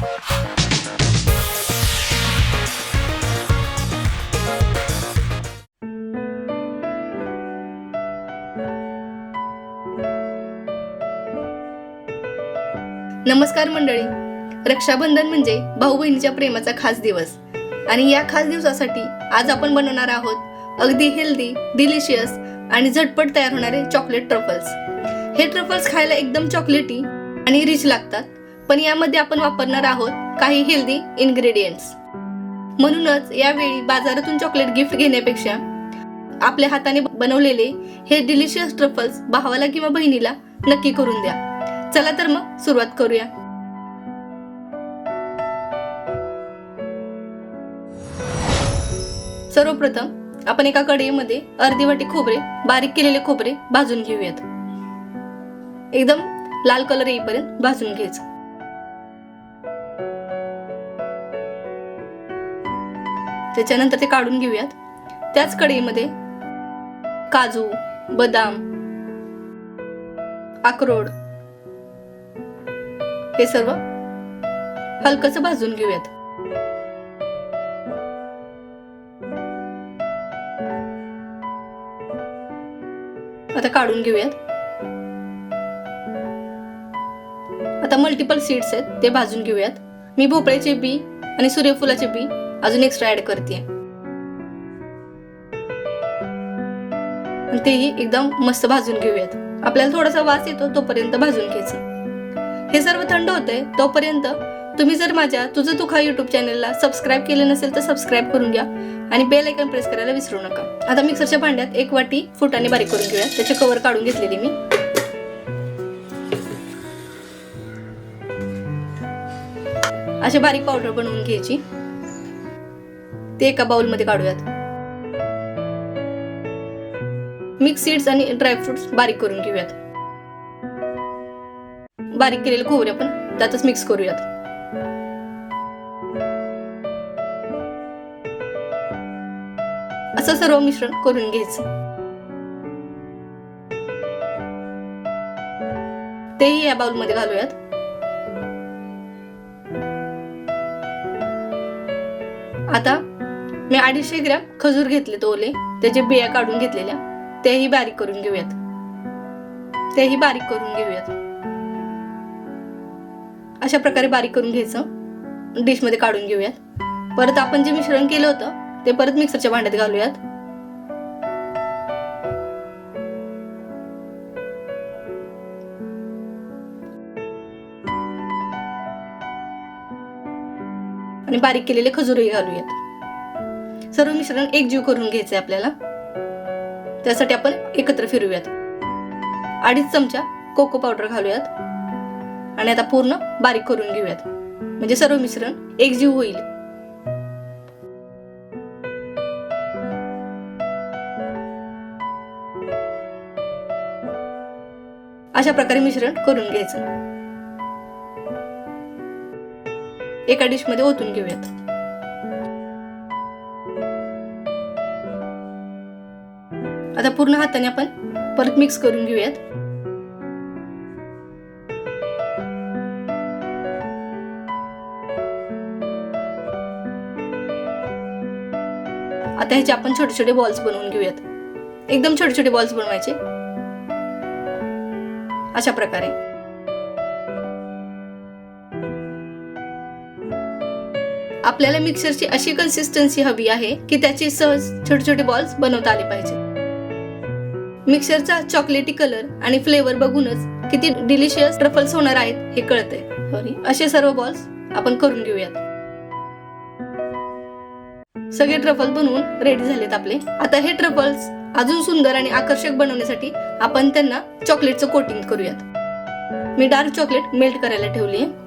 नमस्कार मंडळी, रक्षाबंधन म्हणजे भाऊ बहिणीच्या प्रेमाचा खास दिवस आणि या खास दिवसासाठी आज आपण बनवणार आहोत अगदी हेल्दी, डिलिशियस आणि झटपट तयार होणारे चॉकलेट ट्रफल्स। हे ट्रफल्स खायला एकदम चॉकलेटी आणि रिच लागतात, पण यामध्ये आपण वापरणार आहोत काही हेल्दी इन्ग्रेडियंट्स। म्हणूनच यावेळी बाजारातून चॉकलेट गिफ्ट घेण्यापेक्षा आपल्या हाताने बनवलेले हे डिलिशियस ट्रफल्स भावाला किंवा बहिणीला नक्की करून द्या। चला तर मग सुरुवात करूया। सर्वप्रथम आपण एका कढईमध्ये अर्धी वाटी खोबरे, बारीक केलेले खोबरे भाजून घेऊयात। एकदम लाल कलर येईपर्यंत भाजून घ्यायचं। त्याच्यानंतर ते काढून घेऊयात। त्याच कढईमध्ये काजू, बदाम, अक्रोड हे सर्व हलकसं भाजून घेऊयात। आता काढून घेऊयात। आता मल्टिपल सीड्स आहेत ते भाजून घेऊयात। मी भोपळ्याचे बी आणि सूर्यफुलाचे बी अजून एक्स्ट्रा ऍड करते। तेही एकदम मस्त भाजून घेऊयात। आपल्याला थोडासा वास येतो तोपर्यंत भाजून घ्यायचं। हे सर्व थंड होतंय तोपर्यंत तुम्ही जर माझ्या तुझं तू खा YouTube चॅनलला सबस्क्राइब केले नसेल तर सबस्क्राइब करून घ्या आणि बेल आयकॉन प्रेस करायला विसरू नका। आता मिक्सरच्या भांड्यात एक वाटी फुटाणे बारीक करून घेऊया। त्याचे कव्हर काढून घेतलेली मी। अशी बारीक पावडर बनवून घ्यायची। ते एका बाउल मध्ये काढूयात। मिक्स सीड्स आणि ड्रायफ्रुट्स बारीक करून घेऊयात। बारीक केलेले खोबरे आपण त्यातच मिक्स करूयात। असं सर्व मिश्रण करून घ्यायचं। तेही या बाउल मध्ये घालूयात। आता मी 250 ग्रॅम खजूर घेतले ओले, त्याचे बिया काढून घेतलेल्या, तेही बारीक करून घेऊयात। अशा प्रकारे बारीक करून घ्यायचं। डिश मध्ये काढून घेऊयात। परत आपण जे मिश्रण केलं होतं ते परत मिक्सरच्या भांड्यात घालूयात। आणि बारीक केलेले खजूरही घालूयात। सर्व मिश्रण एकजीव करून घ्यायचे आपल्याला। त्यासाठी आपण एकत्र फिरवूयात। 2.5 चमचा कोको पावडर घालूयात आणि आता पूर्ण बारीक करून घेऊयात, म्हणजे सर्व मिश्रण एकजीव होईल। अशा प्रकारे मिश्रण करून घ्यायचं। एका डिश मध्ये ओतून घेऊयात। आता पूर्ण हाताने आपण परत मिक्स करून घेऊयात। आता ह्याचे आपण छोटे छोटे बॉल्स बनवून घेऊयात। एकदम छोटे छोटे बॉल्स बनवायचे अशा प्रकारे। आपल्याला मिक्सरची अशी कन्सिस्टन्सी हवी आहे की त्याचे सहज छोटे छोटे बॉल्स बनवता आले पाहिजे। मिक्सरचा चॉकलेटी कलर आणि फ्लेवर बघूनच किती डिलिशियस ट्रफल्स होणार आहेत हे कळतंय। असे सर्व बॉल्स आपण करून घेऊयात। सगळे ट्रफल बनवून रेडी झालेत आपले। आता हे ट्रफल्स अजून सुंदर आणि आकर्षक बनवण्यासाठी आपण त्यांना चॉकलेटचं कोटिंग करूयात। मी डार्क चॉकलेट मेल्ट करायला ठेवली आहे।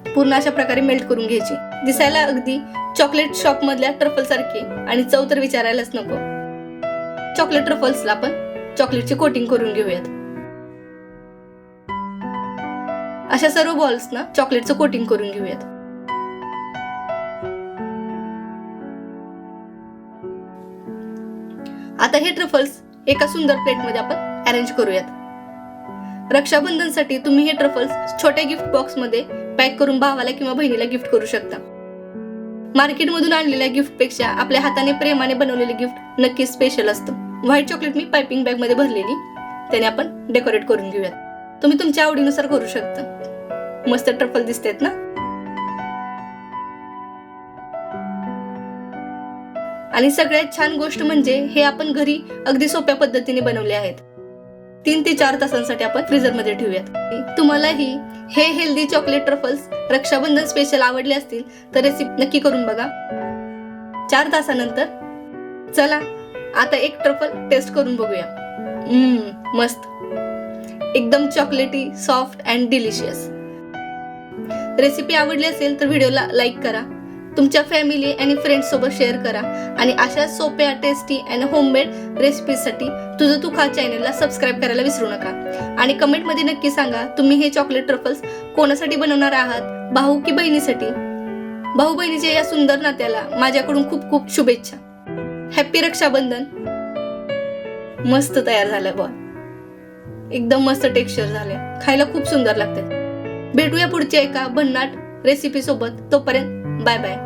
पूर्ण अशा प्रकारे मेल्ट करून घ्यायची। दिसायला अगदी चॉकलेट शॉप मधल्या ट्रफल सारखे आणि चव तर विचारायलाच नको। चॉकलेट ट्रफल्सला आपण चॉकलेटची कोटिंग करून घेऊयात। अशा सर्व बॉल्सना चॉकलेटचं कोटिंग करून घेऊयात। आता हे ट्रफल्स एका सुंदर प्लेट मध्ये आपण अरेंज करूयात। रक्षाबंधनसाठी तुम्ही हे ट्रफल्स छोट्या गिफ्ट बॉक्स मध्ये पॅक करून भावाला किंवा बहिणीला गिफ्ट करू शकता. मार्केटमधून आणलेल्या गिफ्टपेक्षा आपल्या हाताने प्रेमाने बनवलेले गिफ्ट नक्कीच स्पेशल असतं. व्हाईट चॉकलेट मी पायपिंग बॅग मध्ये भरलेली, त्याने आपण डेकोरेट करून घेऊयात. तुम्ही तुमच्या आवडीनुसार करू शकता. मस्त ट्रफल दिसतात ना. आणि सगळ्यात छान गोष्ट म्हणजे हे आपण घरी अगदी सोप्या पद्धतीने बनवले आहेत. 3 ते 4 तासांसाठी आपण फ्रीजर मध्ये ठेवूयात. तुम्हालाही हे healthy chocolate truffles Rakshabandhan special आवडले असतील तर रेसिपी नक्की करून बघा. 4 तासानंतर चला आता एक ट्रफल टेस्ट करून बघूया. मस्त, एकदम चॉकलेटी, सॉफ्ट अँड डिलिशियस. रेसिपी आवडली असेल तर व्हिडिओला लाईक करा, तुमच्या फॅमिली आणि फ्रेंड्स सोबत शेअर करा आणि अशा सोप्या, टेस्टी अँड होममेड रेसिपीसाठी तुझं तू खा चॅनलला सबस्क्राईब करायला विसरू नका. आणि कमेंटमध्ये नक्की सांगा तुम्ही हे चॉकलेट ट्रफल्स कोणासाठी बनवणार आहात, भाऊ की बहिणीसाठी. भाऊ बहिणीच्या या सुंदर नात्याला माझ्याकडून खूप खूप शुभेच्छा. हॅपी रक्षाबंधन. मस्त तयार झालं बॉल, एकदम मस्त टेक्स्चर झाले, खायला खूप सुंदर लागते. भेटूया पुढच्या एका भन्नाट रेसिपी सोबत. तोपर्यंत बाय बाय.